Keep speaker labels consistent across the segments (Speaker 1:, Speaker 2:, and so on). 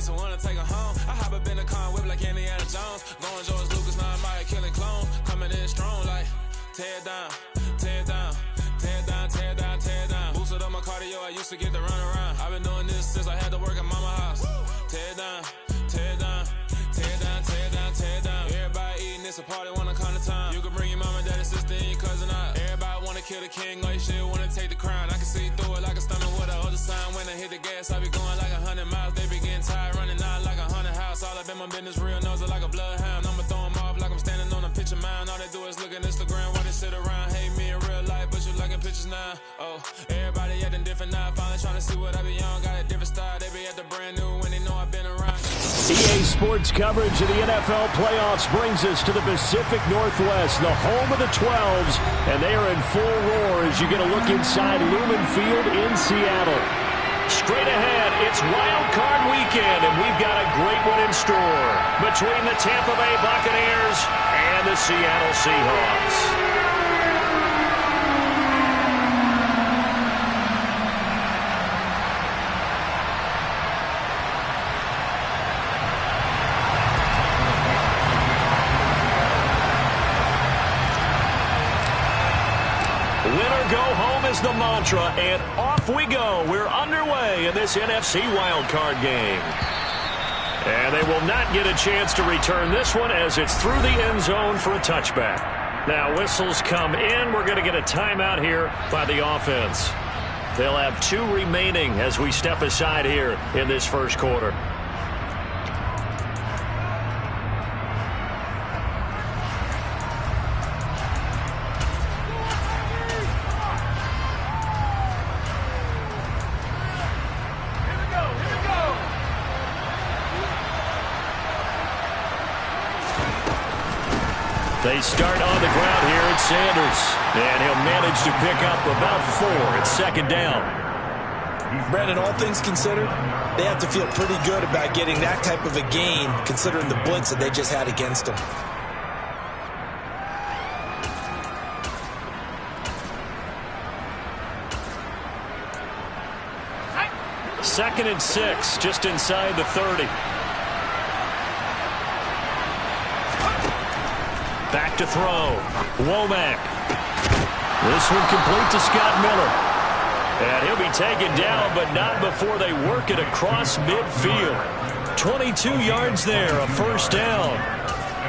Speaker 1: so wanna take her home. I hop up in the car, whip like Indiana Jones. Going George Lucas, now I'm out killing clone. Coming in strong like tear down, tear down, tear down, tear down, tear down. Boosted up my cardio, I used to get to run around. I've been doing this since I had to work at mama house. Tear down, tear down, tear down, tear down, tear down. Everybody eating, it's a party, wanna come to time. You can bring your mama, daddy, sister, and your cousin out. Everybody wanna kill the king, like shit, wanna take the crown. I can see through it like a stomach with a other sign. When I hit the gas, I be going like 100 miles. They be getting tired, running out like 100 house. All up in my business, real nose like a bloodhound. I'ma throw 'em off like I'm standing on a picture mound. All they do is look at Instagram while they sit around. Hate me in real life, but you liking pictures now. Oh, everybody acting different now. Finally trying to see what I be on. Got a different style, they be at the brand new when they know I've been around.
Speaker 2: EA Sports coverage of the NFL playoffs brings us to the Pacific Northwest, the home of the 12s, and they are in full roar as you get a look inside Lumen Field in Seattle. Straight ahead, it's Wild Card Weekend, and we've got a great one in store between the Tampa Bay Buccaneers and the Seattle Seahawks. Go home is the mantra, and off we go. We're underway in this NFC wildcard game. And they will not get a chance to return this one as it's through the end zone for a touchback. Now whistles come in. We're going to get a timeout here by the offense. They'll have 2 remaining as we step aside here in this first quarter. They start on the ground here at Sanders, and he'll manage to pick up about 4. It's second down.
Speaker 3: Brandon, all things considered, they have to feel pretty good about getting that type of a gain, considering the blitz that they just had against them.
Speaker 2: Second and 6, just inside the 30. Back to throw. Womack. This one complete to Scott Miller. And he'll be taken down, but not before they work it across midfield. 22 yards there, a first down.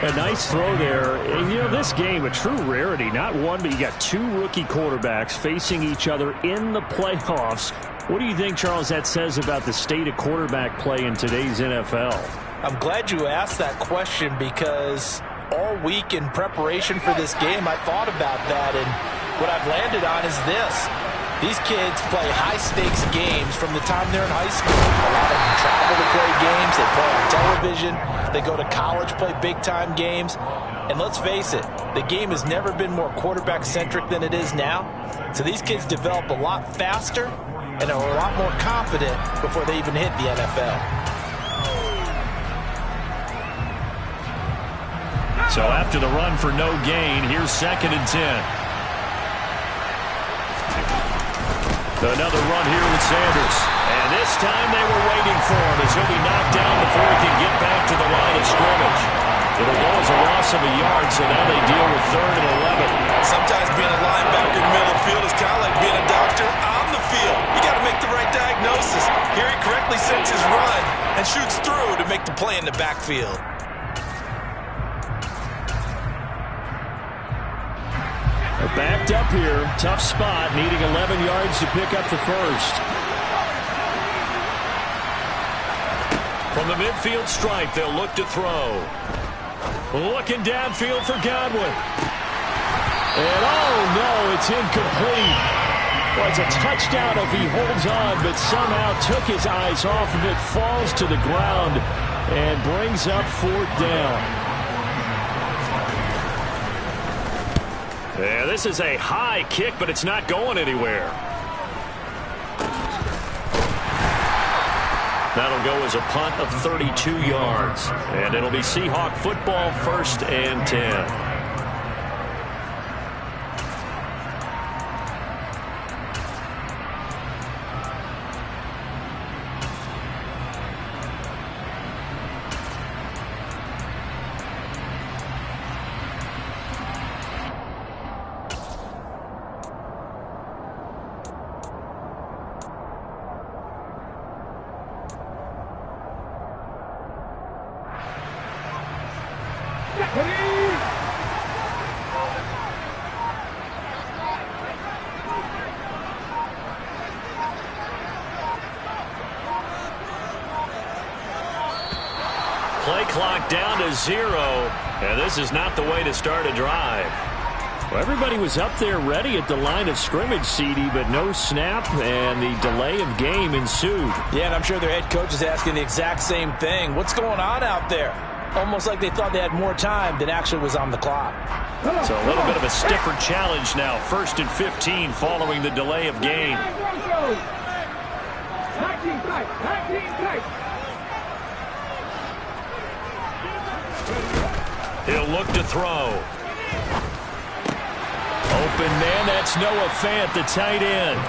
Speaker 2: A nice throw there. And, you know, this game, a true rarity. Not one, but you got 2 rookie quarterbacks facing each other in the playoffs. What do you think, Charles, that says about the state of quarterback play in today's NFL?
Speaker 3: I'm glad you asked that question because all week in preparation for this game, I thought about that, and what I've landed on is this. These kids play high-stakes games from the time they're in high school. A lot of them travel to play games. They play on television. They go to college, play big-time games. And let's face it, the game has never been more quarterback-centric than it is now. So these kids develop a lot faster and are a lot more confident before they even hit the NFL.
Speaker 2: So after the run for no gain, here's second and 10. Another run here with Sanders. And this time they were waiting for him as he'll be knocked down before he can get back to the line of scrimmage. It'll go as a loss of a yard, so now they deal with 3rd and 11.
Speaker 4: Sometimes being a linebacker in the middle of the field is kind of like being a doctor on the field. You got to make the right diagnosis. Here he correctly sets his run and shoots through to make the play in the backfield.
Speaker 2: Backed up here, tough spot, needing 11 yards to pick up the first. From the midfield stripe, they'll look to throw. Looking downfield for Godwin. And oh no, it's incomplete. Well, it's a touchdown if he holds on, but somehow took his eyes off of it, falls to the ground, and brings up 4th down. Yeah, this is a high kick, but it's not going anywhere. That'll go as a punt of 32 yards. And it'll be Seahawk football, 1st and 10. Play clock down to 0, and this is not the way to start a drive. Well, everybody was up there ready at the line of scrimmage, CD, but no snap, and the delay of game ensued.
Speaker 3: Yeah, and I'm sure their head coach is asking the exact same thing. What's going on out there? Almost like they thought they had more time than actually was on the clock.
Speaker 2: So a little bit of a stiffer challenge now. 1st and 15 following the delay of game. He'll look to throw. Open man, that's Noah Fant, the tight end.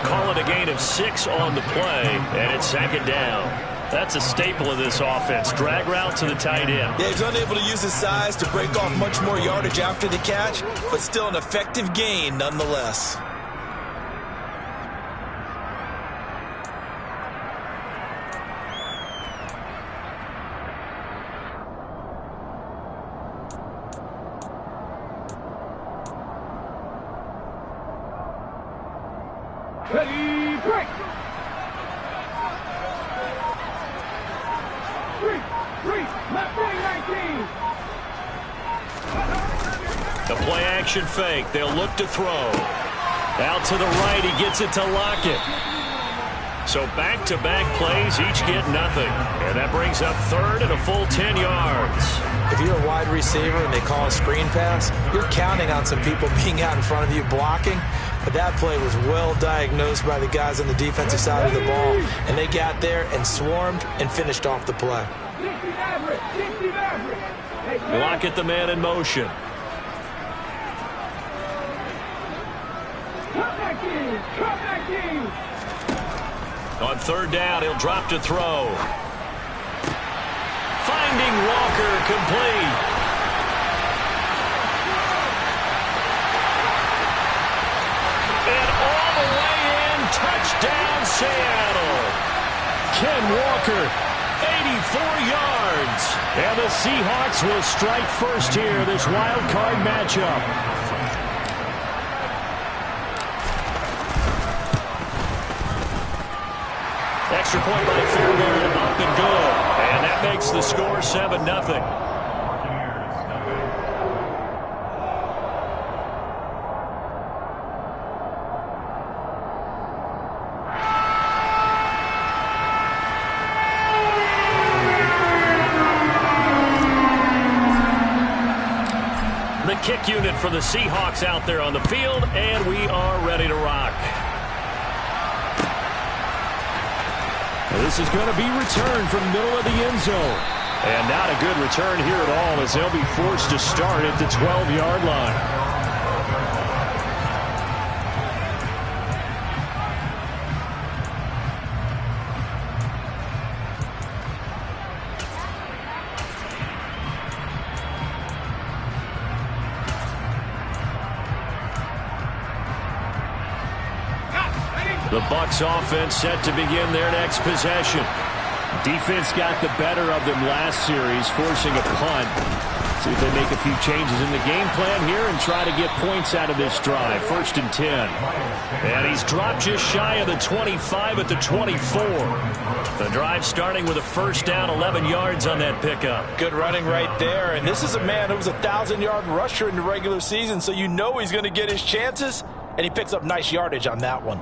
Speaker 2: Call it a gain of 6 on the play, and it's 2nd down. That's a staple of this offense. Drag route to the tight end.
Speaker 4: Yeah, he's unable to use his size to break off much more yardage after the catch, but still an effective gain nonetheless.
Speaker 5: Ready, break! 3, left wing 19!
Speaker 2: The play action fake. They'll look to throw. Out to the right, he gets it to Lockett. So back-to-back plays, each get nothing. And that brings up 3rd and a full 10 yards.
Speaker 3: If you're a wide receiver and they call a screen pass, you're counting on some people being out in front of you blocking. But that play was well diagnosed by the guys on the defensive side of the ball. And they got there and swarmed and finished off the play.
Speaker 2: Lockett, the man in motion. On 3rd down, he'll drop to throw. Finding Walker, complete. And all the way in, touchdown Seattle. Ken Walker, 84 yards. And the Seahawks will strike first here, this wild card matchup. Extra point by Fairbairn, up and good. And that makes the score 7-0. The kick unit for the Seahawks out there on the field, and we are ready to rock. This is going to be returned from middle of the end zone. And not a good return here at all, as they'll be forced to start at the 12-yard line. The Bucs offense set to begin their next possession. Defense got the better of them last series, forcing a punt. See if they make a few changes in the game plan here and try to get points out of this drive. 1st and 10. And he's dropped just shy of the 25 at the 24. The drive starting with a 1st down, 11 yards on that pickup.
Speaker 3: Good running right there. And this is a man who was a 1,000-yard rusher in the regular season, so you know he's going to get his chances. And he picks up nice yardage on that one.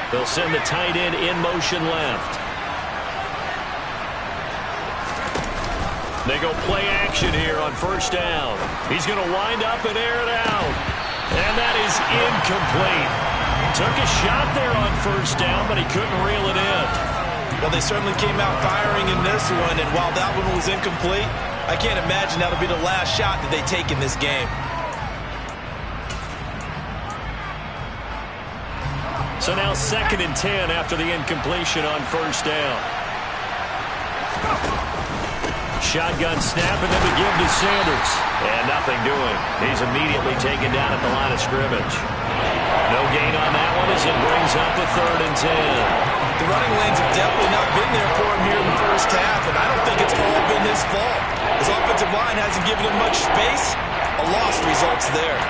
Speaker 2: They'll send the tight end in motion left. They go play action here on 1st down. He's going to wind up and air it out. And that is incomplete. Took a shot there on 1st down, but he couldn't reel it in.
Speaker 4: Well, they certainly came out firing in this one, and while that one was incomplete, I can't imagine that'll be the last shot that they take in this game.
Speaker 2: So now 2nd and 10 after the incompletion on 1st down. shotgun snap and then to give to Sanders. And nothing doing. He's immediately taken down at the line of scrimmage. No gain on that one as it brings up a 3rd and 10.
Speaker 4: The running lanes have definitely not been there for him here in the first half, and I don't think it's all been his fault. His offensive line hasn't given him much space. A loss results there.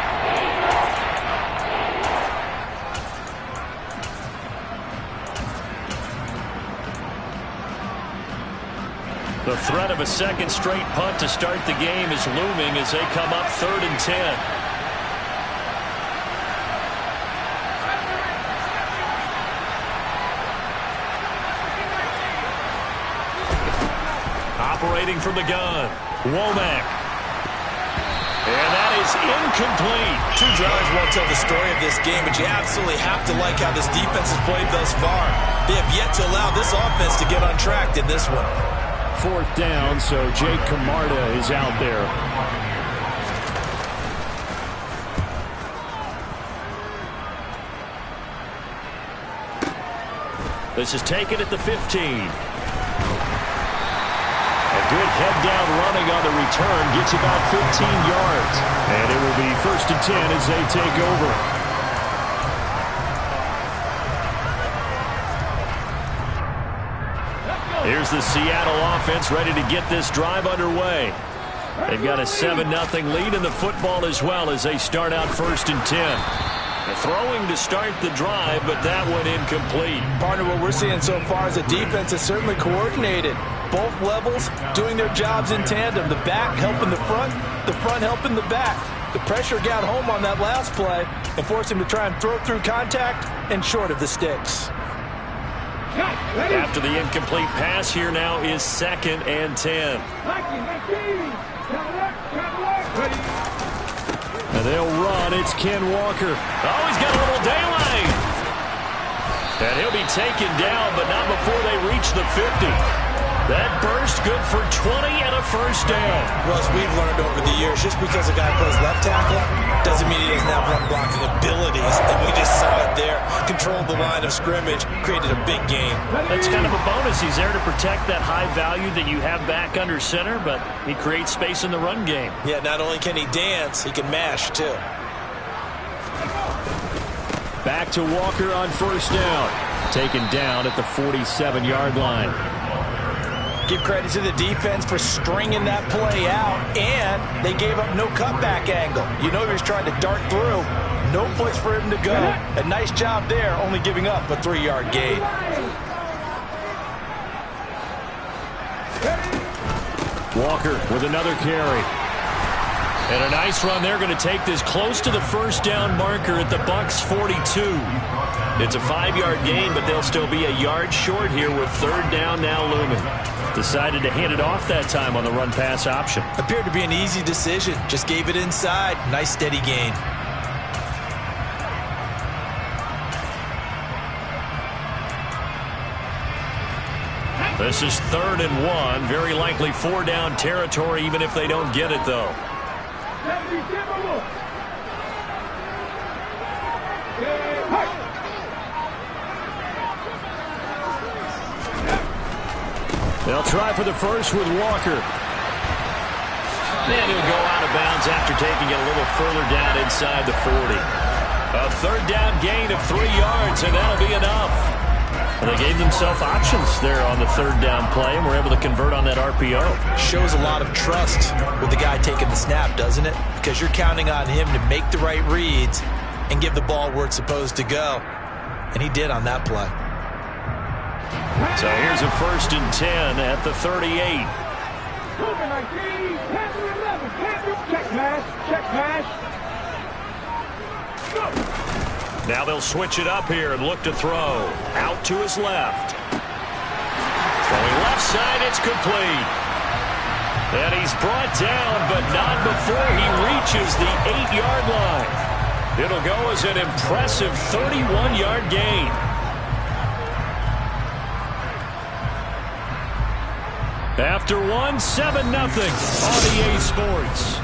Speaker 2: The threat of a second straight punt to start the game is looming as they come up 3rd and 10. Operating from the gun, Womack. And that is incomplete.
Speaker 4: 2 drives won't tell the story of this game, but you absolutely have to like how this defense has played thus far. They have yet to allow this offense to get untracked in this one.
Speaker 2: 4th down, so Jake Camarda is out there. This is taken at the 15. A good head-down running on the return gets about 15 yards. And it will be 1st and 10 as they take over. Here's the Seattle offense ready to get this drive underway. They've got a 7-0 lead in the football as well as they start out 1st and 10. Throwing to start the drive, but that one incomplete.
Speaker 3: Partner, what we're seeing so far is the defense is certainly coordinated. Both levels doing their jobs in tandem. The back helping the front helping the back. The pressure got home on that last play and forced him to try and throw through contact and short of the sticks.
Speaker 2: After the incomplete pass, here now is 2nd and 10. And they'll run. It's Ken Walker. Oh, he's got a little daylight. And he'll be taken down, but not before they reach the 50. That burst good for 20 and a 1st down.
Speaker 4: Russ, we've learned over the years, just because a guy plays left tackle doesn't mean he doesn't have run blocking abilities. And we just saw it there. Controlled the line of scrimmage, created a big gain.
Speaker 2: That's kind of a bonus. He's there to protect that high value that you have back under center, but he creates space in the run game.
Speaker 4: Yeah, not only can he dance, he can mash too.
Speaker 2: Back to Walker on 1st down. Taken down at the 47-yard line.
Speaker 3: Give credit to the defense for stringing that play out, and they gave up no cutback angle. You know he was trying to dart through. No place for him to go. A nice job there, only giving up a 3-yard gain.
Speaker 2: Walker with another carry. And a nice run. They're going to take this close to the 1st down marker at the Bucs 42. It's a 5-yard gain, but they'll still be a yard short here with 3rd down now looming. Decided to hand it off that time on the run-pass option.
Speaker 4: Appeared to be an easy decision. Just gave it inside. Nice steady gain.
Speaker 2: This is 3rd and 1. Very likely 4-down territory, even if they don't get it, though. They'll try for the first with Walker. And he'll go out of bounds after taking it a little further down inside the 40. A 3rd down gain of 3 yards, and that'll be enough. And they gave themselves options there on the 3rd down play, and were able to convert on that RPO.
Speaker 4: Shows a lot of trust with the guy taking the snap, doesn't it? Because you're counting on him to make the right reads and give the ball where it's supposed to go. And he did on that play.
Speaker 2: So here's a 1st and 10 at the 38. Now they'll switch it up here and look to throw. Out to his left. Throwing left side, it's complete. And he's brought down, but not before he reaches the 8-yard line. It'll go as an impressive 31-yard gain. After one, 7-0 on EA Sports.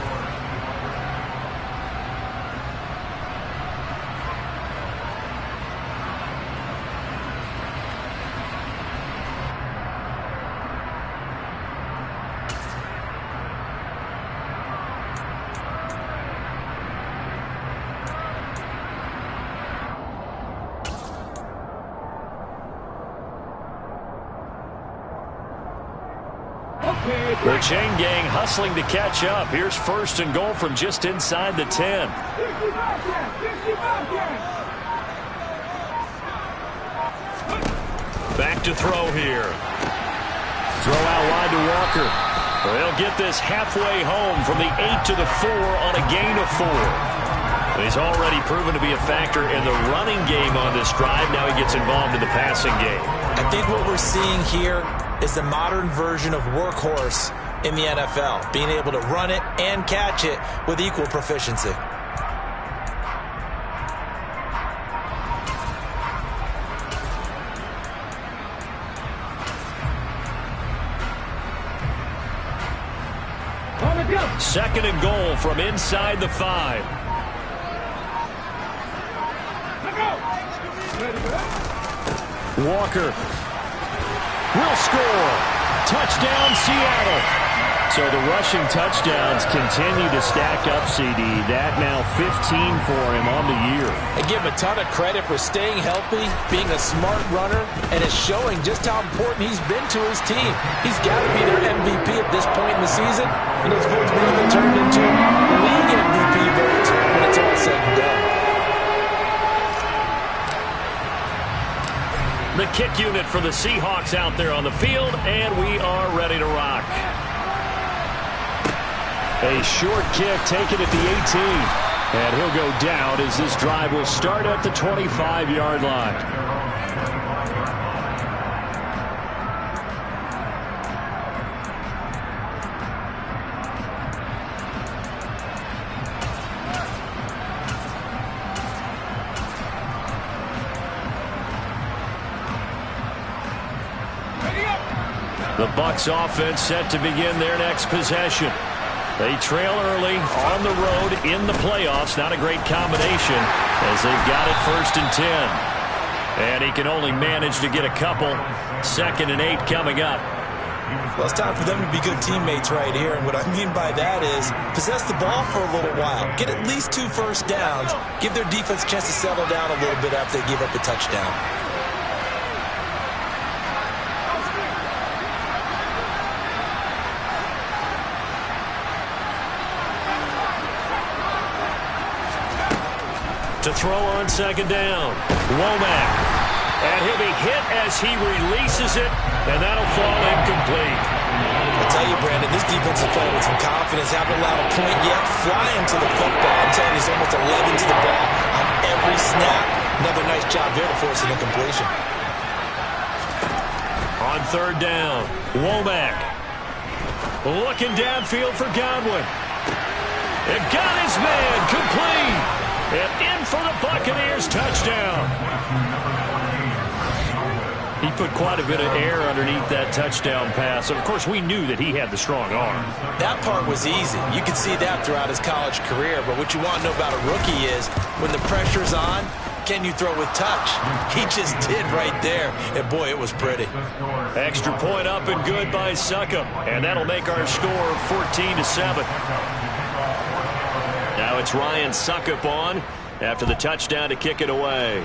Speaker 2: The chain gang hustling to catch up. Here's first and goal from just inside the 10. Back to throw here. Throw out wide to Walker. They'll get this halfway home from the 8 to the 4 on a gain of 4. He's already proven to be a factor in the running game on this drive. Now he gets involved in the passing game.
Speaker 3: I think what we're seeing here is the modern version of workhorse in the NFL, being able to run it and catch it with equal proficiency.
Speaker 2: Second and goal from inside the 5. Walker will score. Touchdown, Seattle. So the rushing touchdowns continue to stack up, CD. That now 15 for him on the year.
Speaker 3: I give him a ton of credit for staying healthy, being a smart runner, and it's showing just how important he's been to his team. He's got to be their MVP at this point in the season, and those votes may have been turned into league MVP votes when it's all said and done.
Speaker 2: The kick unit for the Seahawks out there on the field, and we are ready to rock. A short kick taken at the 18. And he'll go down as this drive will start at the 25-yard line. The Bucs offense set to begin their next possession. They trail early on the road in the playoffs. Not a great combination as they've got it first and 10. And he can only manage to get a couple. 2nd and 8 coming up.
Speaker 3: Well, it's time for them to be good teammates right here. And what I mean by that is possess the ball for a little while. Get at least 2 first downs. Give their defense a chance to settle down a little bit after they give up a touchdown.
Speaker 2: To throw on 2nd down. Womack. And he'll be hit as he releases it, and that'll fall incomplete.
Speaker 3: I tell you, Brandon, this defense is playing with some confidence. Haven't allowed a point yet. Flying to the football. I'm telling you, he's almost 11 to the ball on every snap. Another nice job there to force an incompletion.
Speaker 2: On 3rd down, Womack. Looking downfield for Godwin. And got his man complete. And in for the Buccaneers, touchdown. He put quite a bit of air underneath that touchdown pass. Of course, we knew that he had the strong arm.
Speaker 3: That part was easy. You could see that throughout his college career. But what you want to know about a rookie is when the pressure's on, can you throw with touch? He just did right there. And, boy, it was pretty.
Speaker 2: Extra point up and good by Succop. And that'll make our score 14-7. Now it's Ryan Succop on after the touchdown to kick it away.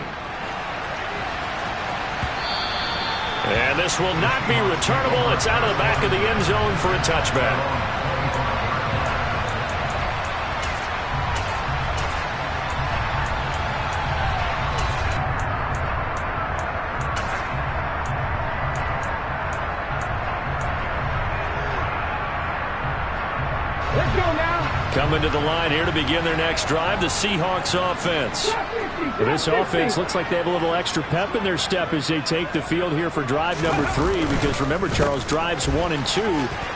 Speaker 2: And this will not be returnable. It's out of the back of the end zone for a touchback. Coming to the line here to begin their next drive, the Seahawks offense. This offense looks like they have a little extra pep in their step as they take the field here for drive number 3, because remember, Charles, drives 1 and 2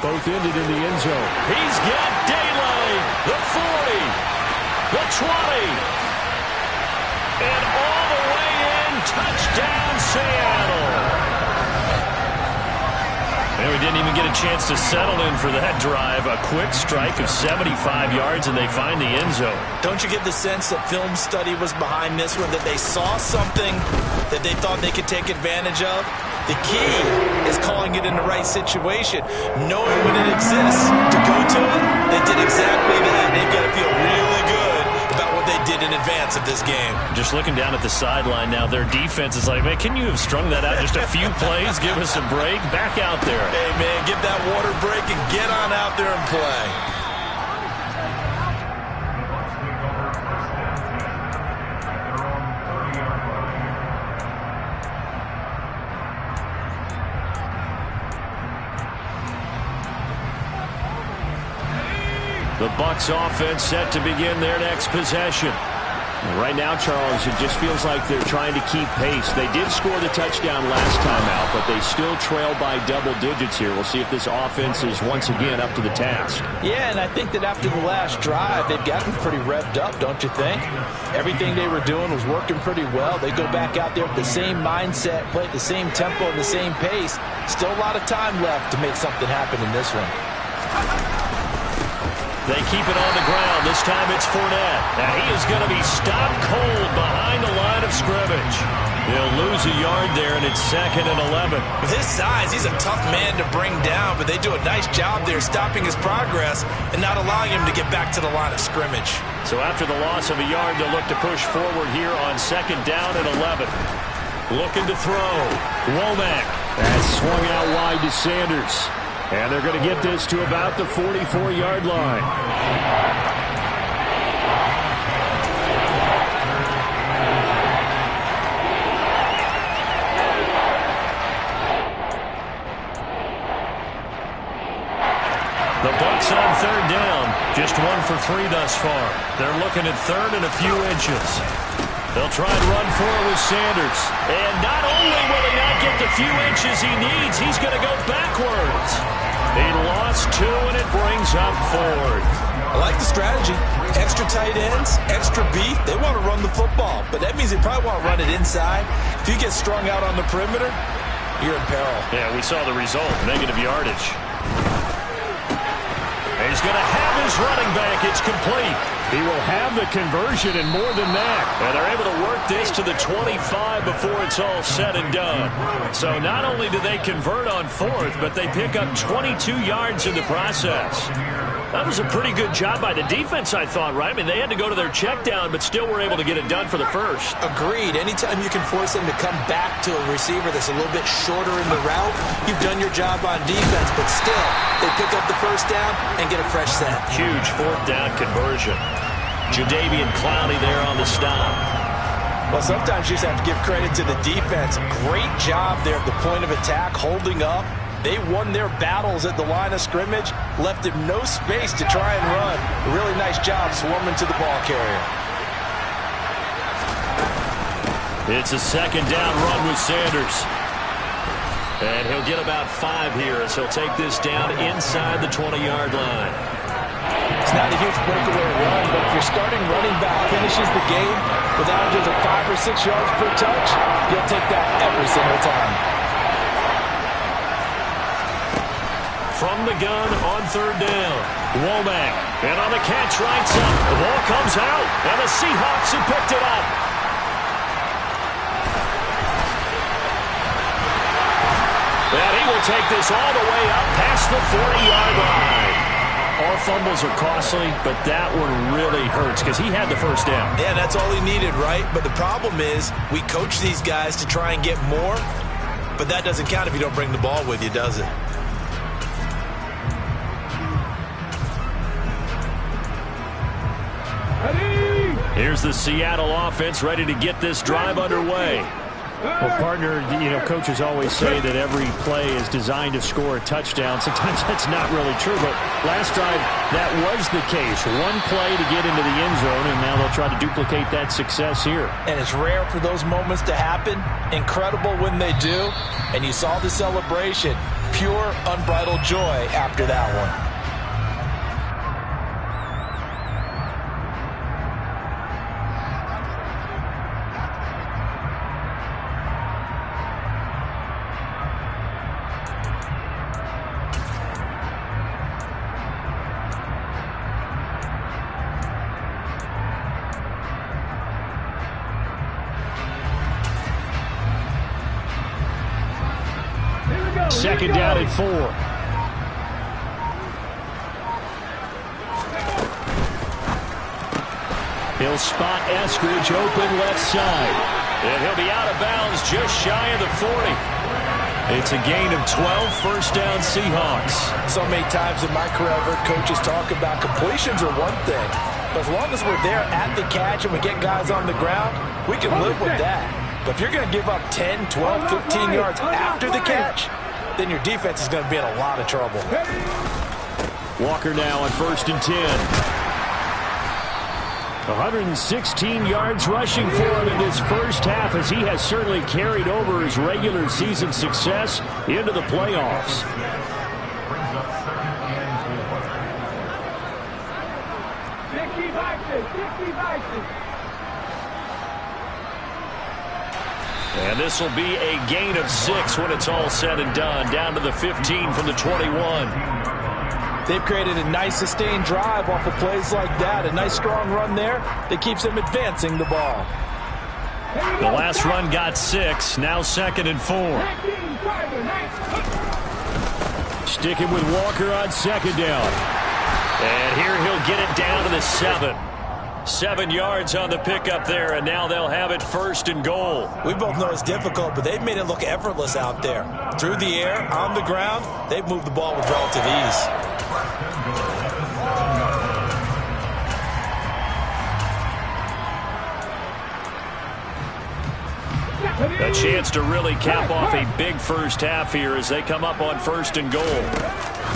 Speaker 2: both ended in the end zone. He's got daylight. The 40, the 20, and all the way in. Touchdown, Seattle. And we didn't even get a chance to settle in for that drive. A quick strike of 75 yards, and they find the end zone.
Speaker 3: Don't you get the sense that film study was behind this one, that they saw something that they thought they could take advantage of? The key is calling it in the right situation, knowing when it exists to go to it. They did exactly that. They've got to feel really good about what they
Speaker 4: did in advance of this game.
Speaker 2: Just looking down at the sideline now, their defense is like, man, can you have strung that out just a few plays? Give us a break. Back out there.
Speaker 4: Hey, man, give that water break and get on out there and play.
Speaker 2: The Bucs offense set to begin their next possession. Right now, Charles, it just feels like they're trying to keep pace. They did score the touchdown last time out, but they still trail by double digits here. We'll see if this offense is once again up to the task.
Speaker 3: Yeah, and I think that after the last drive, they've gotten pretty revved up, don't you think? Everything they were doing was working pretty well. They go back out there with the same mindset, play at the same tempo, and the same pace. Still a lot of time left to make something happen in this one.
Speaker 2: They keep it on the ground. This time it's Fournette. And he is going to be stopped cold behind the line of scrimmage. They'll lose a yard there, and it's 2nd and 11.
Speaker 4: With his size, he's a tough man to bring down, but they do a nice job there stopping his progress and not allowing him to get back to the line of scrimmage.
Speaker 2: So after the loss of a yard, they'll look to push forward here on 2nd down and 11. Looking to throw. Womack. That's swung out wide to Sanders. And they're going to get this to about the 44-yard line. The Bucs on 3rd down. Just 1 for 3 thus far. They're looking at 3rd and a few inches. They'll try and run for it with Sanders. And not only will he not get the few inches he needs, he's going to go backwards. He lost 2, and it brings up 4th.
Speaker 4: I like the strategy. Extra tight ends, extra beef. They want to run the football, but that means they probably want to run it inside. If you get strung out on the perimeter, you're in peril.
Speaker 2: Yeah, we saw the result, negative yardage. And he's going to have his running back. It's complete. He will have the conversion and more than that. And they're able to work this to the 25 before it's all said and done. So not only do they convert on 4th, but they pick up 22 yards in the process. That was a pretty good job by the defense, I thought, right? I mean, they had to go to their check down, but still were able to get it done for the first.
Speaker 3: Agreed. Anytime you can force them to come back to a receiver that's a little bit shorter in the route, you've done your job on defense, but still, they pick up the first down and get a fresh set.
Speaker 2: Huge 4th down conversion. Jadeveon Clowney there on the stop.
Speaker 3: Well, sometimes you just have to give credit to the defense. Great job there at the point of attack, holding up. They won their battles at the line of scrimmage, left him no space to try and run. A really nice job swarming to the ball carrier.
Speaker 2: It's a 2nd down run with Sanders. And he'll get about 5 here as he'll take this down inside the 20-yard line.
Speaker 3: It's not a huge breakaway run, but if your starting running back finishes the game with averages of 5 or 6 yards per touch, you'll take that every single time.
Speaker 2: From the gun on 3rd down. Womack. And on the catch, right side. The ball comes out, and the Seahawks have picked it up. And he will take this all the way up past the 40-yard line. All fumbles are costly, but that one really hurts because he had the first down.
Speaker 4: Yeah, that's all he needed, right? But the problem is we coach these guys to try and get more, but that doesn't count if you don't bring the ball with you, does it?
Speaker 2: Here's the Seattle offense ready to get this drive underway. Well, partner, coaches always say that every play is designed to score a touchdown. Sometimes that's not really true, but last drive, that was the case. One play to get into the end zone, and now they'll try to duplicate that success here.
Speaker 3: And it's rare for those moments to happen. Incredible when they do. And you saw the celebration. Pure, unbridled joy after that one.
Speaker 2: Second down at 4. He'll spot Eskridge open left side. And he'll be out of bounds just shy of the 40. It's a gain of 12, first down Seahawks.
Speaker 3: So many times in my career, I've heard coaches talk about completions are one thing. But as long as we're there at the catch and we get guys on the ground, we can live with that. But if you're going to give up 10, 12, 15 yards after the catch, then your defense is going to be in a lot of trouble.
Speaker 2: Walker now on 1st and 10. 116 yards rushing for him in this first half, as he has certainly carried over his regular season success into the playoffs. And this will be a gain of 6 when it's all said and done, down to the 15 from the 21.
Speaker 3: They've created a nice sustained drive off of plays like that. A nice strong run there that keeps them advancing the ball.
Speaker 2: The last run got 6. Now 2nd and 4. Sticking with Walker on 2nd down. And here he'll get it down to the 7. 7 yards on the pickup there, and now they'll have it 1st and goal.
Speaker 4: We both know it's difficult, but they've made it look effortless out there. Through the air, on the ground, they've moved the ball with relative ease.
Speaker 2: A chance to really cap off a big first half here as they come up on 1st and goal.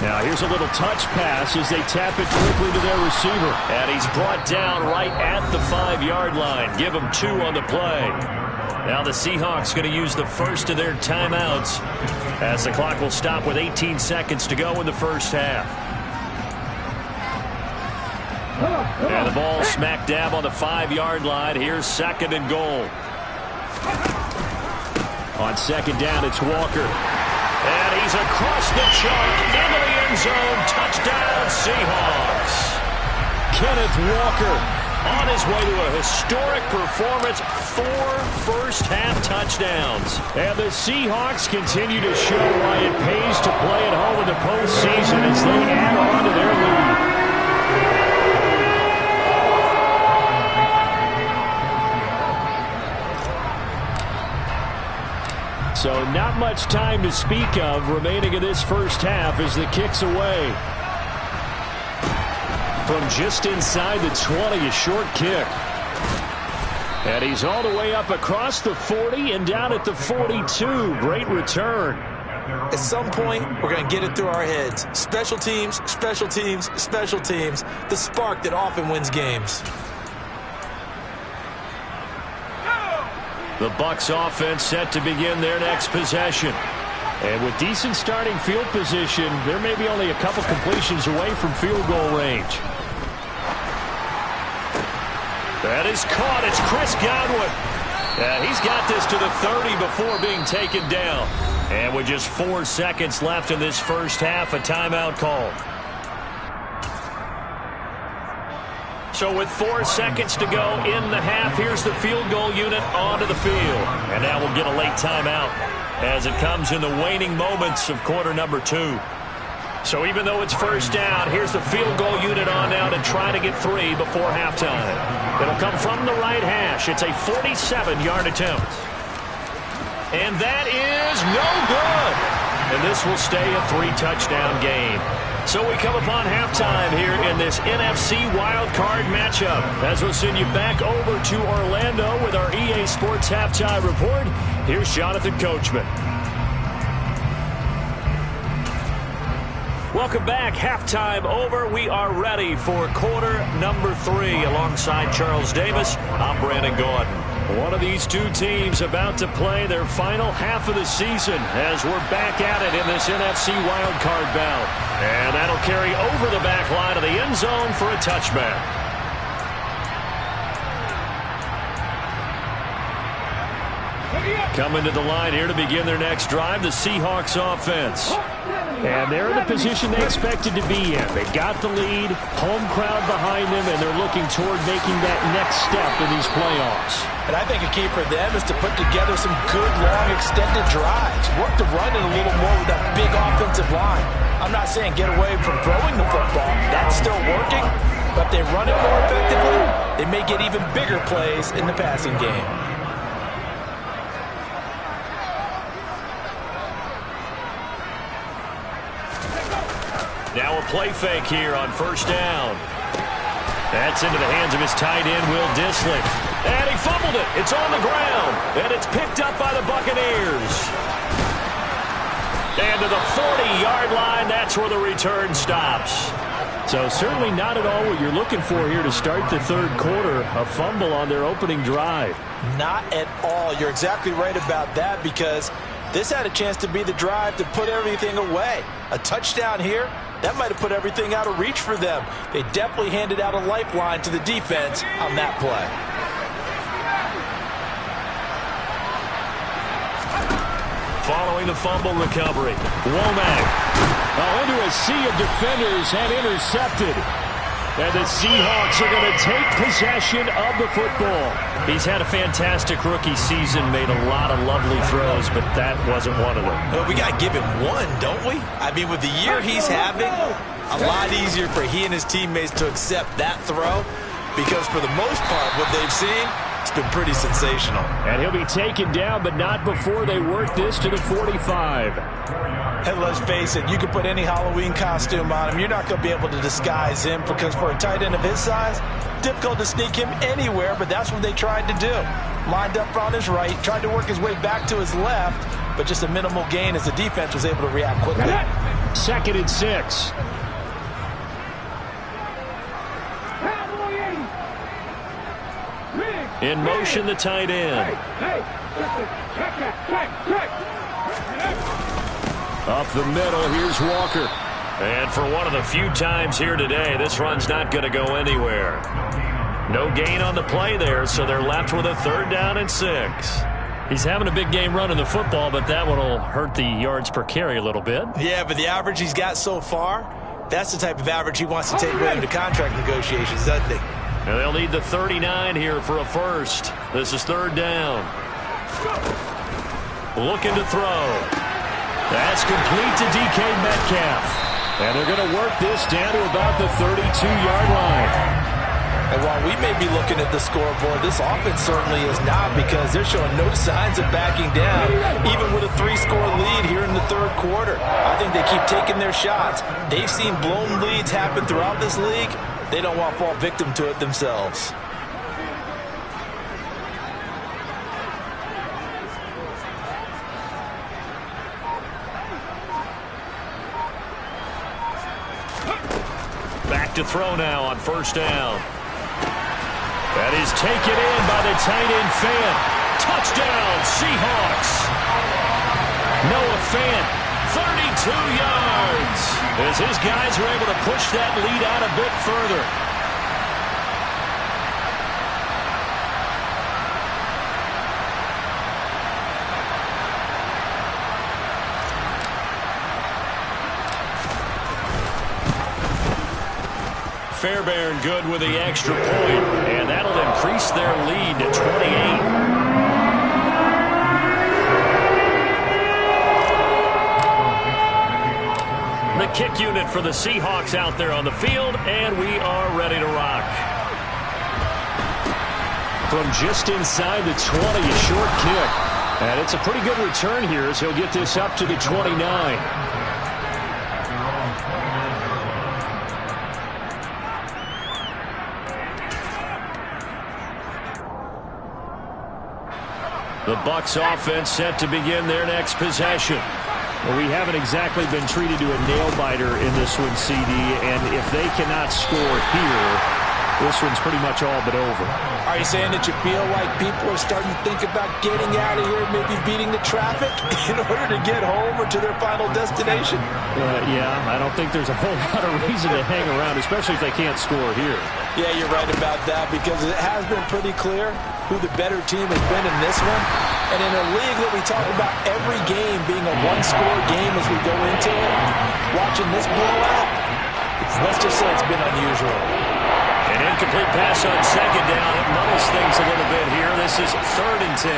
Speaker 2: Now here's a little touch pass as they tap it quickly to their receiver. And he's brought down right at the 5-yard line. Give him 2 on the play. Now the Seahawks going to use the first of their timeouts as the clock will stop with 18 seconds to go in the first half. And the ball smack dab on the 5-yard line. Here's 2nd and goal. On 2nd down, it's Walker. And he's across the chalk into the end zone. Touchdown, Seahawks. Kenneth Walker on his way to a historic performance. 4 first-half touchdowns. And the Seahawks continue to show why it pays to play at home in the postseason as they add on to their lead. So not much time to speak of remaining in this first half as the kick's away. From just inside the 20, a short kick. And he's all the way up across the 40 and down at the 42. Great return.
Speaker 4: At some point, we're going to get it through our heads. Special teams, special teams, special teams. The spark that often wins games.
Speaker 2: The Bucs offense set to begin their next possession. And with decent starting field position, there may be only a couple completions away from field goal range. That is caught. It's Chris Godwin. And he's got this to the 30 before being taken down. And with just 4 seconds left in this first half, a timeout call. So with 4 seconds to go in the half, here's the field goal unit onto the field. And now we'll get a late timeout as it comes in the waning moments of quarter number 2. So even though it's first down, here's the field goal unit on now to try to get 3 before halftime. It'll come from the right hash. It's a 47-yard attempt. And that is no good. And this will stay a 3-touchdown game. So we come upon halftime here in this NFC wildcard matchup. As we'll send you back over to Orlando with our EA Sports Halftime Report, here's Jonathan Coachman. Welcome back. Halftime over. We are ready for quarter number 3 alongside Charles Davis. I'm Brandon Gordon. One of these two teams about to play their final half of the season as we're back at it in this NFC wildcard bout. And that'll carry over the back line of the end zone for a touchback. Coming to the line here to begin their next drive, the Seahawks offense. And they're in the position they expected to be in. They got the lead, home crowd behind them, and they're looking toward making that next step in these playoffs.
Speaker 3: And I think a key for them is to put together some good, long, extended drives. Work to run it a little more with that big offensive line. I'm not saying get away from throwing the football. That's still working. But if they run it more effectively, they may get even bigger plays in the passing game.
Speaker 2: Now a play fake here on first down. That's into the hands of his tight end, Will Dissly. And he fumbled it. It's on the ground. And it's picked up by the Buccaneers. And to the 40-yard line, that's where the return stops. So certainly not at all what you're looking for here to start the third quarter. A fumble on their opening drive.
Speaker 3: Not at all. You're exactly right about that, because this had a chance to be the drive to put everything away. A touchdown here, that might have put everything out of reach for them. They definitely handed out a lifeline to the defense on that play.
Speaker 2: Following the fumble recovery, Womack. Into a sea of defenders and intercepted. And the Seahawks are going to take possession of the football. He's had a fantastic rookie season, made a lot of lovely throws, but that wasn't one of them.
Speaker 4: Well, we got to give him one, don't we? I mean, with the year he's having, a lot easier for he and his teammates to accept that throw, because for the most part, what they've seen, it's been pretty sensational.
Speaker 2: And he'll be taken down, but not before they work this to the 45.
Speaker 3: And let's face it, you can put any Halloween costume on him. You're not going to be able to disguise him, because for a tight end of his size, difficult to sneak him anywhere, but that's what they tried to do. Lined up on his right, tried to work his way back to his left, but just a minimal gain as the defense was able to react quickly.
Speaker 2: 2nd and 6. In motion, the tight end. Up the middle, here's Walker. And for one of the few times here today, this run's not going to go anywhere. No gain on the play there, so they're left with a 3rd down and 6. He's having a big game running the football, but that one will hurt the yards per carry a little bit.
Speaker 3: Yeah, but the average he's got so far, that's the type of average he wants to take with him to contract negotiations, doesn't he?
Speaker 2: And they'll need the 39 here for a first. This is 3rd down. Looking to throw. That's complete to DK Metcalf. And they're going to work this down to about the 32-yard line.
Speaker 3: And while we may be looking at the scoreboard, this offense certainly is not, because they're showing no signs of backing down, even with a 3-score lead here in the third quarter. I think they keep taking their shots. They've seen blown leads happen throughout this league. They don't want to fall victim to it themselves.
Speaker 2: Back to throw now on first down. That is taken in by the tight end Fant. Touchdown, Seahawks. Noah Fant, 32 yards. As his guys are able to push that lead out a bit further. Fairbairn good with the extra point, and that'll increase their lead to 28. The kick unit for the Seahawks out there on the field, and we are ready to rock. From just inside the 20, a short kick. And it's a pretty good return here as he'll get this up to the 29. The Bucs offense set to begin their next possession. Well, we haven't exactly been treated to a nail-biter in this one, CD, and if they cannot score here, this one's pretty much all but over.
Speaker 3: Are you saying that you feel like people are starting to think about getting out of here, maybe beating the traffic in order to get home or to their final destination?
Speaker 2: Yeah, I don't think there's a whole lot of reason to hang around, especially if they can't score here.
Speaker 3: Yeah, you're right about that, because it has been pretty clear who the better team has been in this one. And in a league that we talk about every game being a one-score game as we go into it, watching this blowout, let's just say it's been unusual.
Speaker 2: An incomplete pass on second down. It muddles things a little bit here. This is 3rd and 10.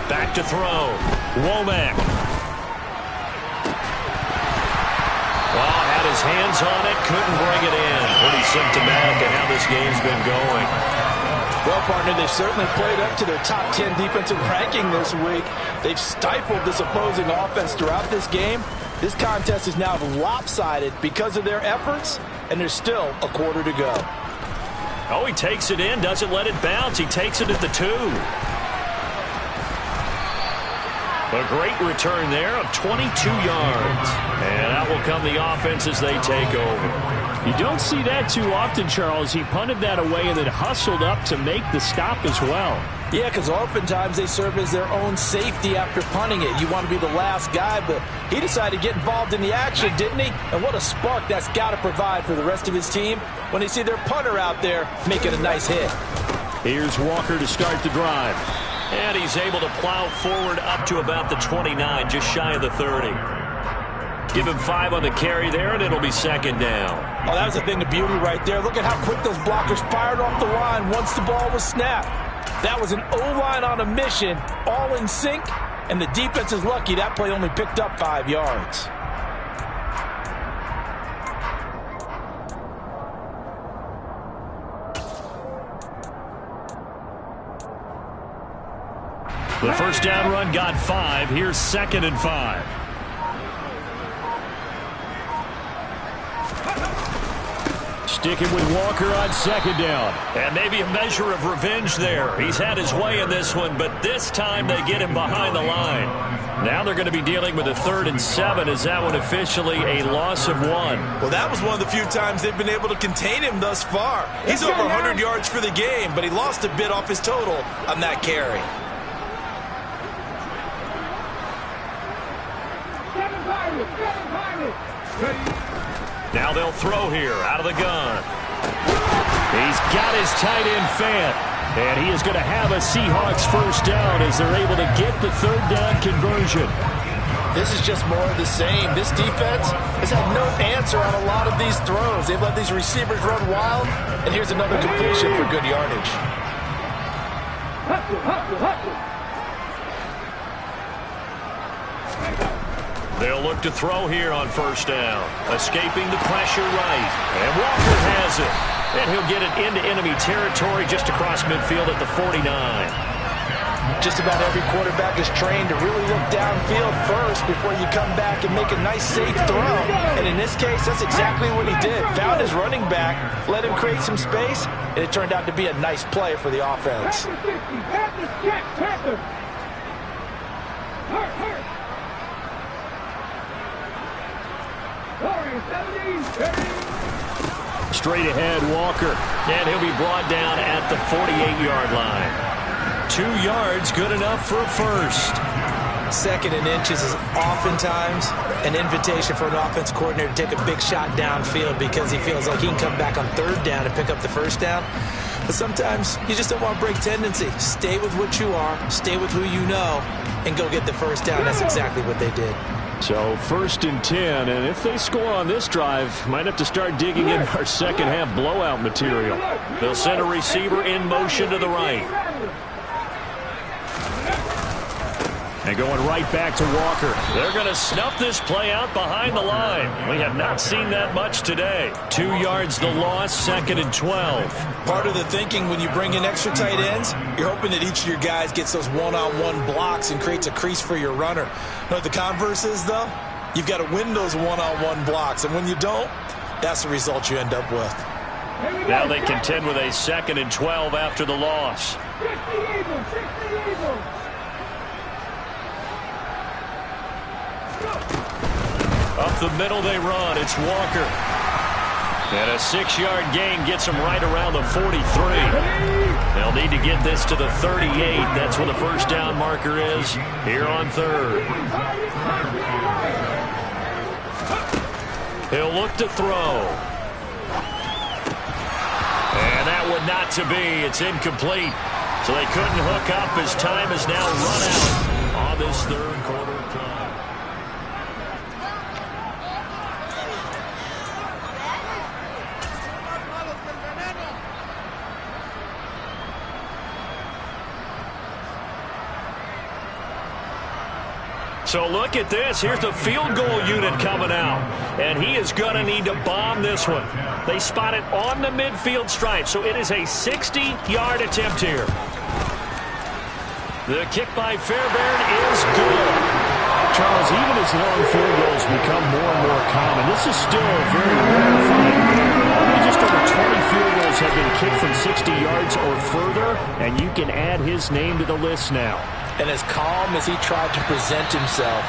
Speaker 2: Back to throw. Womack. Well, had his hands on it, couldn't bring it in. Pretty symptomatic of how this game's been going.
Speaker 3: Well, partner, they've certainly played up to their top 10 defensive ranking this week. They've stifled this opposing offense throughout this game. This contest is now lopsided because of their efforts, and there's still a quarter to go.
Speaker 2: Oh, he takes it in, doesn't let it bounce. He takes it at the 2. A great return there of 22 yards. And out will come the offense as they take over.
Speaker 6: You don't see that too often, Charles. He punted that away and then hustled up to make the stop as well.
Speaker 3: Yeah, because oftentimes they serve as their own safety after punting it. You want to be the last guy, but he decided to get involved in the action, didn't he? And what a spark that's got to provide for the rest of his team when they see their punter out there making a nice hit.
Speaker 6: Here's Walker to start the drive.
Speaker 2: And he's able to plow forward up to about the 29, just shy of the 30. Give him 5 on the carry there, and it'll be second down.
Speaker 3: Oh, that was a thing of beauty right there. Look at how quick those blockers fired off the line once the ball was snapped. That was an O-line on a mission, all in sync, and the defense is lucky that play only picked up 5 yards.
Speaker 2: The first down run got 5. Here's 2nd and 5.
Speaker 6: Sticking with Walker on 2nd down.
Speaker 2: And maybe a measure of revenge there. He's had his way in this one, but this time they get him behind the line. Now they're going to be dealing with a 3rd and 7. Is that one officially a loss of 1?
Speaker 4: Well, that was one of the few times they've been able to contain him thus far. He's over 100 yards for the game, but he lost a bit off his total on that carry.
Speaker 2: Now they'll throw here out of the gun.
Speaker 6: He's got his tight end Fant. And he is going to have a Seahawks first down as they're able to get the 3rd down conversion.
Speaker 3: This is just more of the same. This defense has had no answer on a lot of these throws. They've let these receivers run wild. And here's another completion for good yardage.
Speaker 2: They'll look to throw here on first down. Escaping the pressure right. And Walker has it. And he'll get it into enemy territory just across midfield at the 49.
Speaker 3: Just about every quarterback is trained to really look downfield first before you come back and make a nice, safe throw. And in this case, that's exactly what he did. Found his running back, let him create some space, and it turned out to be a nice play for the offense.
Speaker 6: Straight ahead, Walker.
Speaker 2: And he'll be brought down at the 48-yard line. 2 yards, good enough for a first.
Speaker 4: 2nd and inches is oftentimes an invitation for an offense coordinator to take a big shot downfield because he feels like he can come back on 3rd down and pick up the first down. But sometimes you just don't want to break tendency. Stay with what you are, stay with who you know, and go get the first down. That's exactly what they did.
Speaker 6: So 1st and 10, and if they score on this drive, might have to start digging in our second half blowout material.
Speaker 2: They'll send a receiver in motion to the right.
Speaker 6: And going right back to Walker.
Speaker 2: They're going to snuff this play out behind the line. We have not seen that much today. 2 yards the loss, 2nd and 12.
Speaker 4: Part of the thinking when you bring in extra tight ends, you're hoping that each of your guys gets those one-on-one blocks and creates a crease for your runner. You know what the converse is, though? You've got to win those one-on-one blocks, and when you don't, that's the result you end up with.
Speaker 2: Now they contend with a 2nd and 12 after the loss. Up the middle they run. It's Walker. And a 6-yard gain gets him right around the 43. They'll need to get this to the 38. That's where the first down marker is here on 3rd. He'll look to throw. And that one not to be. It's incomplete. So they couldn't hook up as time has now run out on this 3rd quarter play. So look at this. Here's the field goal unit coming out. And he is going to need to bomb this one. They spot it on the midfield stripe, so it is a 60-yard attempt here. The kick by Fairbairn is good.
Speaker 6: Charles, even as long field goals become more and more common, this is still a very rare find. Only just over 20 field goals have been kicked from 60 yards or further, and you can add his name to the list now.
Speaker 3: And as calm as he tried to present himself,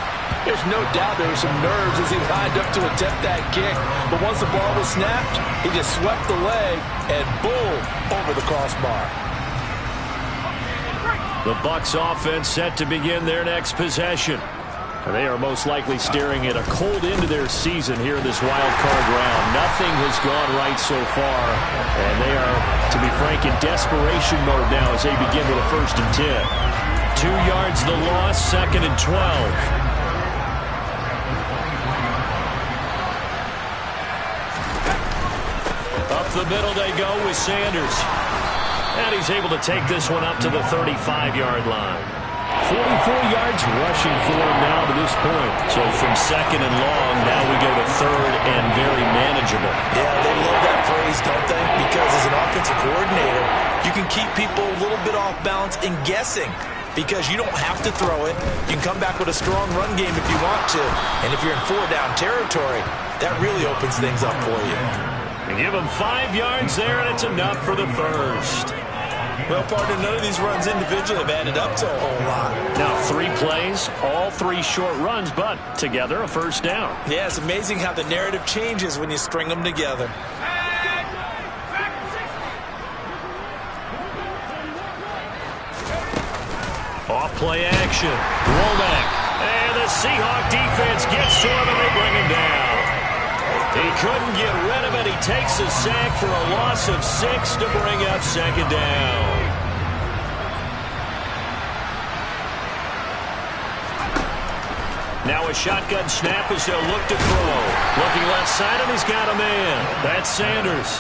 Speaker 3: there's no doubt there were some nerves as he lined up to attempt that kick. But once the ball was snapped, he just swept the leg and boom, over the crossbar.
Speaker 2: The Bucs offense set to begin their next possession. They are most likely staring at a cold end to their season here in this wild card round. Nothing has gone right so far, and they are, to be frank, in desperation mode now as they begin with a 1st and 10. 2 yards the loss, 2nd and 12. Up the middle they go with Sanders. And he's able to take this one up to the 35-yard line.
Speaker 6: 44 yards rushing for him now to this point.
Speaker 2: So from 2nd and long, now we go to 3rd and very manageable.
Speaker 4: Yeah, they love that phrase, don't they? Because as an offensive coordinator, you can keep people a little bit off balance and guessing. Because you don't have to throw it. You can come back with a strong run game if you want to. And if you're in 4-down territory, that really opens things up for you.
Speaker 2: And give them 5 yards there, and it's enough for the 1st.
Speaker 4: Well, partner, none of these runs individually have added up to a whole lot.
Speaker 2: Now 3 plays, all 3 short runs, but together a 1st down.
Speaker 4: Yeah, it's amazing how the narrative changes when you string them together.
Speaker 2: Off play action. Womack. And the Seahawk defense gets to him and they bring him down. He couldn't get rid of it. He takes a sack for a loss of 6 to bring up 2nd down. Now a shotgun snap as they'll look to throw. Looking left side, and he's got a man. That's Sanders.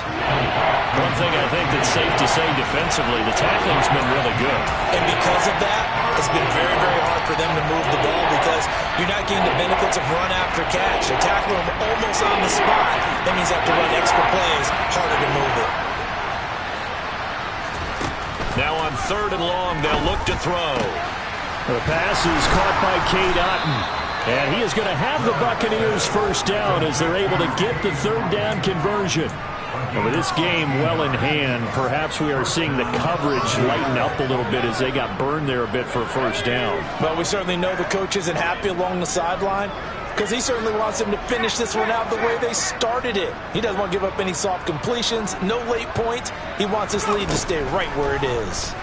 Speaker 2: One thing I think that's safe to say defensively, the tackling's been really good.
Speaker 4: And because of that, it's been very, very hard for them to move the ball because you're not getting the benefits of run after catch. They tackle them almost on the spot. That means they have to run extra plays, harder to move it.
Speaker 2: Now on 3rd and long, they'll look to throw.
Speaker 6: The pass is caught by Cade Otton. And he is going to have the Buccaneers 1st down as they're able to get the 3rd down conversion. And with this game well in hand, perhaps we are seeing the coverage lighten up a little bit as they got burned there a bit for a 1st down.
Speaker 3: Well, we certainly know the coach isn't happy along the sideline because he certainly wants them to finish this one out the way they started it. He doesn't want to give up any soft completions, no late points. He wants his lead to stay right where it is.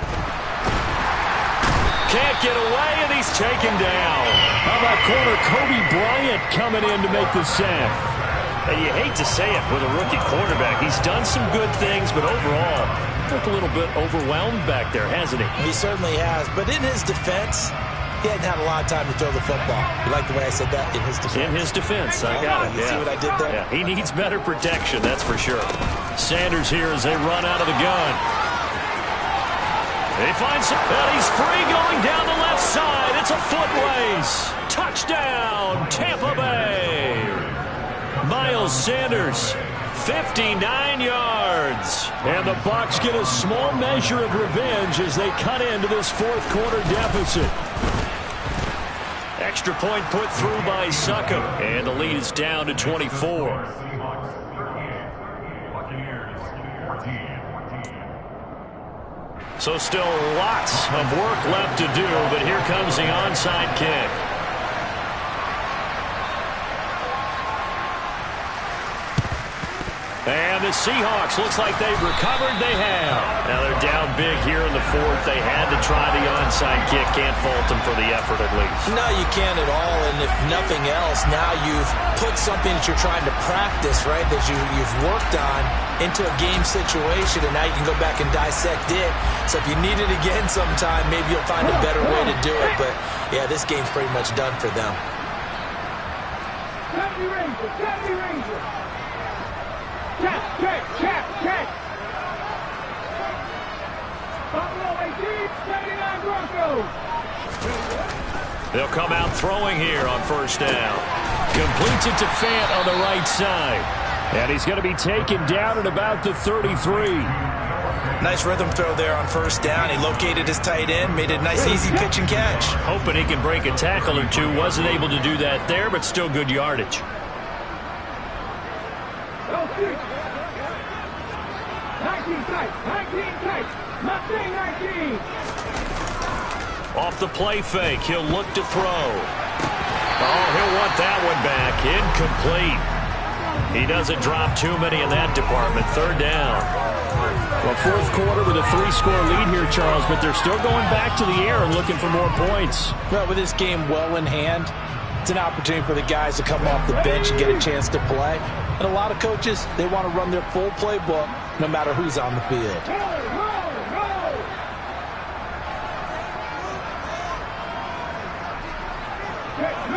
Speaker 2: Can't get away, and he's taken down.
Speaker 6: How about corner Kobe Bryant coming in to make the sack?
Speaker 2: And you hate to say it with a rookie quarterback. He's done some good things, but overall, looked a little bit overwhelmed back there, hasn't he?
Speaker 3: He certainly has, but in his defense, he hadn't had a lot of time to throw the football. You like the way I said that? In his defense.
Speaker 2: In his defense, I got it.
Speaker 3: You see what I did there?
Speaker 2: Yeah, he needs better protection, that's for sure. Sanders here as they run out of the gun. They find some, and he's free going down the left side. It's a foot race. Touchdown, Tampa Bay. Miles Sanders, 59 yards. And the Bucs get a small measure of revenge as they cut into this 4th quarter deficit. Extra point put through by Succop. And the lead is down to 24. So still lots of work left to do, but here comes the onside kick. And the Seahawks, looks like they've recovered. They have. Now they're down big here in the 4th. They had to try the onside kick. Can't fault them for the effort at least.
Speaker 3: No, you can't at all. And if nothing else, now you've put something that you're trying to practice, right, that you've worked on into a game situation, and now you can go back and dissect it. So if you need it again sometime, maybe you'll find a better way to do it. But, yeah, this game's pretty much done for them.
Speaker 5: Happy Ranger, Happy Ranger. Check. Buffalo 18, 79 Broncos.
Speaker 2: They'll come out throwing here on first down. Completes it to Fant on the right side. And he's going to be taken down at about the 33.
Speaker 3: Nice rhythm throw there on first down. He located his tight end, made a nice easy pitch and catch.
Speaker 2: Hoping he can break a tackle or two. Wasn't able to do that there, but still good yardage.
Speaker 5: 19 tight. Mustang 19.
Speaker 2: Off the play fake, he'll look to throw. Oh, he'll want that one back. Incomplete. He doesn't drop too many in that department. Third down.
Speaker 6: Well, fourth quarter with a 3-score lead here, Charles, but they're still going back to the air and looking for more points.
Speaker 3: Well, with this game well in hand, it's an opportunity for the guys to come off the bench and get a chance to play. And a lot of coaches, they want to run their full playbook no matter who's on the field.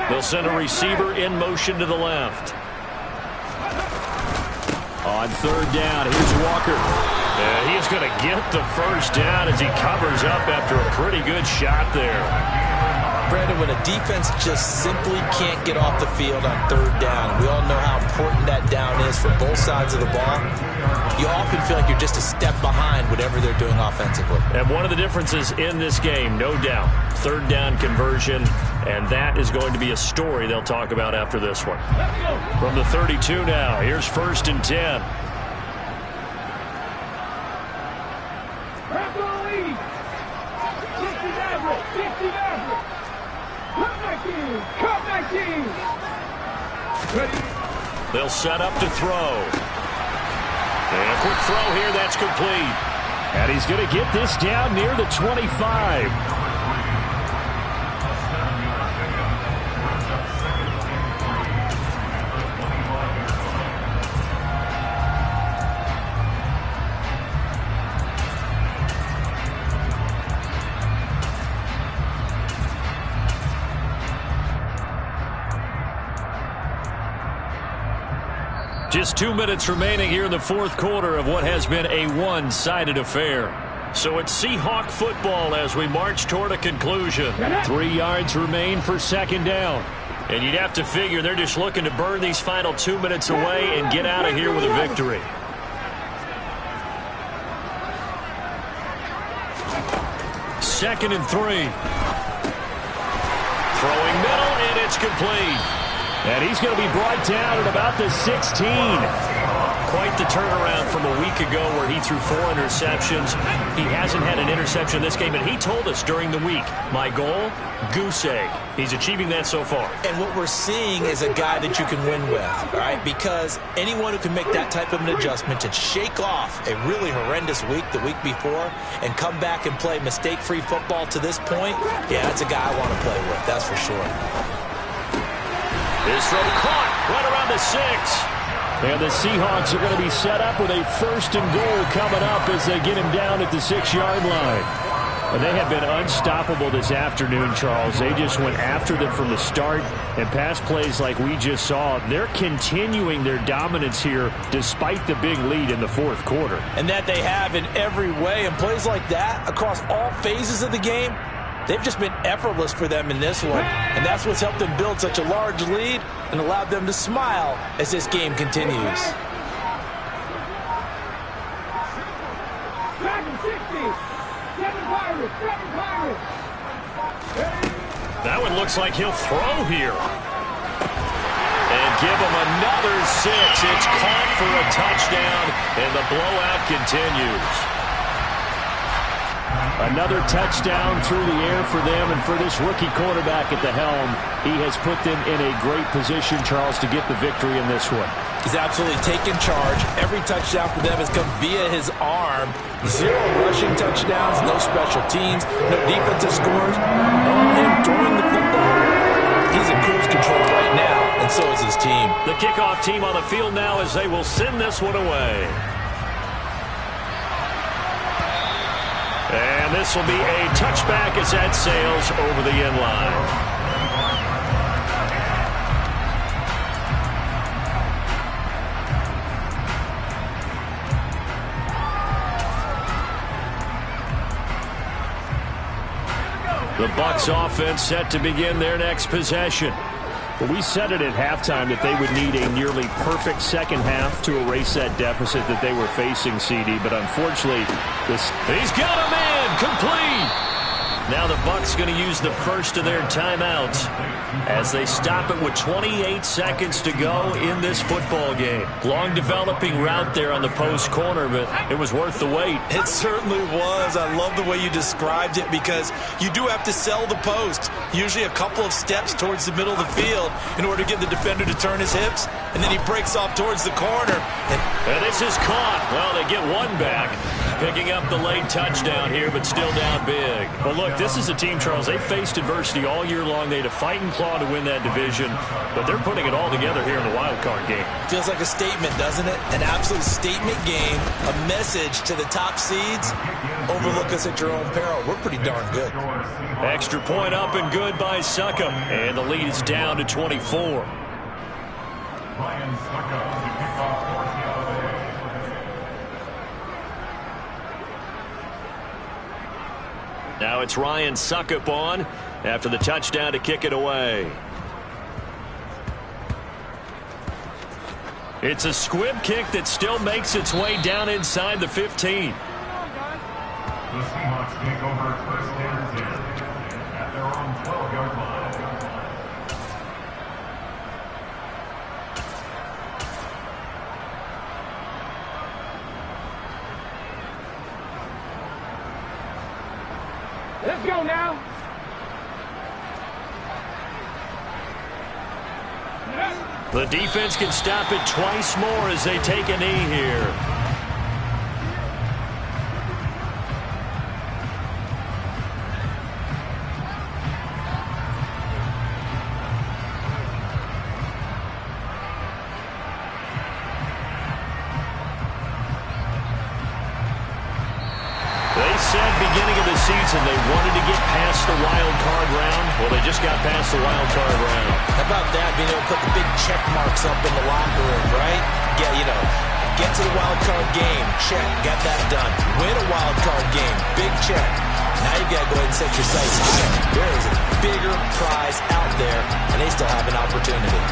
Speaker 2: They'll send a receiver in motion to the left.
Speaker 6: On third down, here's Walker.
Speaker 2: And he is going to get the first down as he covers up after a pretty good shot there.
Speaker 3: Brandon, when a defense just simply can't get off the field on third down, we all know how important that down is for both sides of the ball. You often feel like you're just a step behind whatever they're doing offensively.
Speaker 2: And one of the differences in this game, no doubt, third down conversion, and that is going to be a story they'll talk about after this one. From the 32 now, here's first and 10. They'll set up to throw. And a quick throw here, that's complete.
Speaker 6: And he's going to get this down near the 25.
Speaker 2: Just 2 minutes remaining here in the fourth quarter of what has been a one-sided affair. So it's Seahawk football as we march toward a conclusion.
Speaker 6: 3 yards remain for second down.
Speaker 2: And you'd have to figure they're just looking to burn these final 2 minutes away and get out of here with a victory. Second and 3. Throwing middle, and it's complete.
Speaker 6: And he's going to be brought down at about the 16.
Speaker 2: Quite the turnaround from a week ago where he threw 4 interceptions. He hasn't had an interception this game, and he told us during the week, my goal, goose egg. He's achieving that so far.
Speaker 3: And what we're seeing is a guy that you can win with, all right? Because anyone who can make that type of an adjustment and shake off a really horrendous week the week before and come back and play mistake-free football to this point, yeah, that's a guy I want to play with, that's for sure.
Speaker 2: This throw caught right around the 6.
Speaker 6: And the Seahawks are going to be set up with a first and goal coming up as they get him down at the 6-yard line. And they have been unstoppable this afternoon, Charles. They just went after them from the start, and pass plays like we just saw, they're continuing their dominance here despite the big lead in the fourth quarter.
Speaker 3: And that they have in every way, and plays like that across all phases of the game, they've just been effortless for them in this one. And that's what's helped them build such a large lead and allowed them to smile as this game continues.
Speaker 2: That one looks like he'll throw here. And give him another 6. It's caught for a touchdown, and the blowout continues.
Speaker 6: Another touchdown through the air for them, and for this rookie quarterback at the helm, he has put them in a great position, Charles, to get the victory in this one.
Speaker 3: He's absolutely taken charge. Every touchdown for them has come via his arm. 0 rushing touchdowns, no special teams, no defensive scores. All him throwing the football. He's in cruise control right now, and so is his team.
Speaker 2: The kickoff team on the field now as they will send this one away. And this will be a touchback as that sails over the end line.
Speaker 6: The Bucs offense set to begin their next possession. Well, we said it at halftime that they would need a nearly perfect second half to erase that deficit that they were facing, CD. But unfortunately, he's got a man complete. Now the Bucs going to use the first of their timeouts as they stop it with 28 seconds to go in this football game. Long developing route there on the post corner, but it was worth the wait.
Speaker 4: It certainly was. I love the way you described it because you do have to sell the post. Usually a couple of steps towards the middle of the field in order to get the defender to turn his hips, and then he breaks off towards the corner.
Speaker 6: And this is caught. Well, they get one back, picking up the late touchdown here, but still down big. Well, look, this is a team, Charles, they faced adversity all year long. They had to fight and claw to win that division, but they're putting it all together here in the wild card game.
Speaker 4: Feels like a statement, doesn't it? An absolute statement game, a message to the top seeds. Overlook us at your own peril. We're pretty darn good.
Speaker 6: Extra point up and good by Succop, and the lead is down to 24. Now it's Ryan Succop on after the touchdown to kick it away. It's a squib kick that still makes its way down inside the 15.
Speaker 5: The Seahawks take over first and 10 at their own 12-yard line. Let's go now.
Speaker 6: The defense can stop it twice more as they take a knee here. Beginning of the season, they wanted to get past the wild card round. Well, they just got past the wild card round.
Speaker 3: How about that, being able to put the big check marks up in the locker room, right? Yeah, you know, get to the wild card game, check, got that done. Win a wild card game, big check. Now you got to go ahead and set your sights higher. There is a bigger prize out there, and they still have an opportunity.